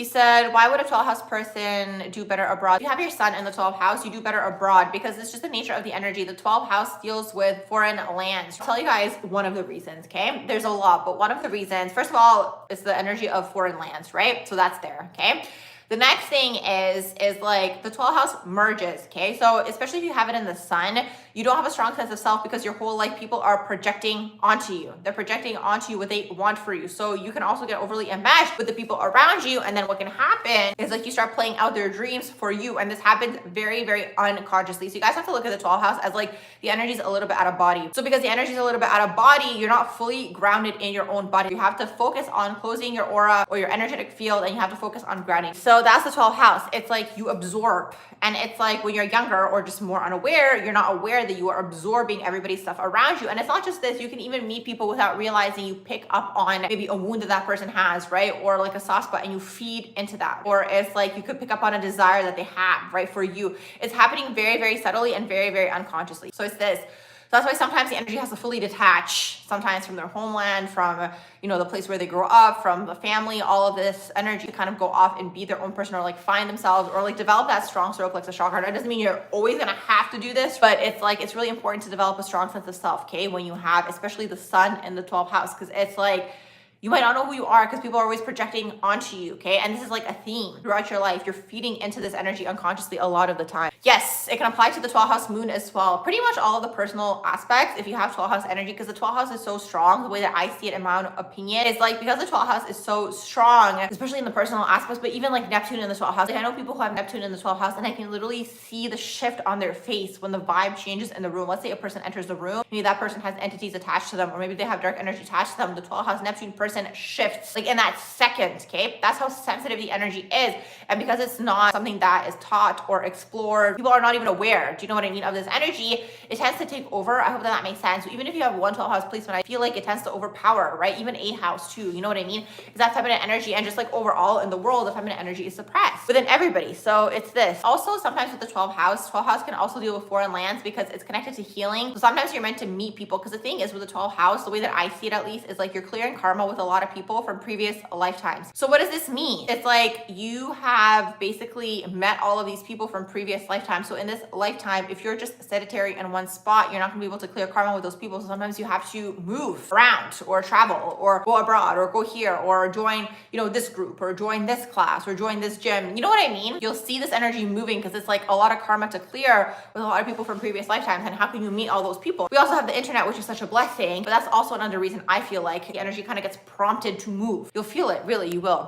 He said, why would a 12th house person do better abroad? If you have your sun in the 12th house, you do better abroad because it's just the nature of the energy. The 12th house deals with foreign lands. I'll tell you guys one of the reasons, okay? There's a lot, but one of the reasons, first of all, is the energy of foreign lands, right? So that's there, okay? The next thing is like the 12th house merges, okay? So especially if you have it in the sun, you don't have a strong sense of self because your whole life people are projecting onto you. They're projecting onto you what they want for you. So you can also get overly enmeshed with the people around you. And then what can happen is like you start playing out their dreams for you. And this happens very, very unconsciously. So you guys have to look at the 12th house as like the energy is a little bit out of body. So because the energy is a little bit out of body, you're not fully grounded in your own body. You have to focus on closing your aura or your energetic field, and you have to focus on grounding. So that's the 12th house. It's like you absorb, and it's like when you're younger or just more unaware, you're not aware that you are absorbing everybody's stuff around you. And it's not just this, you can even meet people without realizing you pick up on maybe a wound that person has, right? Or like a soft spot, and you feed into that. Or it's like you could pick up on a desire that they have, right, for you. It's happening very, very subtly and very, very unconsciously. So it's this. So that's why sometimes the energy has to fully detach, sometimes from their homeland, from, you know, the place where they grow up, from the family, all of this energy to kind of go off and be their own person, or like find themselves, or like develop that strong solar plexus chakra. It doesn't mean you're always gonna have to do this, but it's like, it's really important to develop a strong sense of self, okay? When you have, especially the sun in the 12th house, because it's like, you might not know who you are because people are always projecting onto you, okay? And this is like a theme throughout your life. You're feeding into this energy unconsciously a lot of the time. Yes, it can apply to the 12th house moon as well. Pretty much all of the personal aspects if you have 12th house energy, because the 12th house is so strong. The way that I see it in my own opinion is like, because the 12th house is so strong, especially in the personal aspects, but even like Neptune in the 12th house. Like I know people who have Neptune in the 12th house, and I can literally see the shift on their face when the vibe changes in the room. Let's say a person enters the room, maybe that person has entities attached to them, or maybe they have dark energy attached to them. The 12th house Neptune person shifts like in that second, okay? That's how sensitive the energy is. And because it's not something that is taught or explored, people are not even aware, do you know what I mean, of this energy, it tends to take over. I hope that makes sense. So even if you have one 12th house placement, I feel like it tends to overpower, right? Even a house too, you know what I mean? It's that feminine energy, and just like overall in the world, the feminine energy is suppressed within everybody. So it's this. Also, sometimes with the 12th house can also deal with foreign lands because it's connected to healing. So sometimes you're meant to meet people, because the thing is with the 12th house, the way that I see it at least, is like you're clearing karma with a lot of people from previous lifetimes. So what does this mean? It's like you have basically met all of these people from previous lifetimes. So in this lifetime, if you're just sedentary in one spot, you're not gonna be able to clear karma with those people. So sometimes you have to move around or travel or go abroad or go here or join, you know, this group or join this class or join this gym. You know what I mean? You'll see this energy moving because it's like a lot of karma to clear with a lot of people from previous lifetimes. And how can you meet all those people? We also have the internet, which is such a blessing, but that's also another reason I feel like the energy kind of gets prompted to move. You'll feel it, really, you will.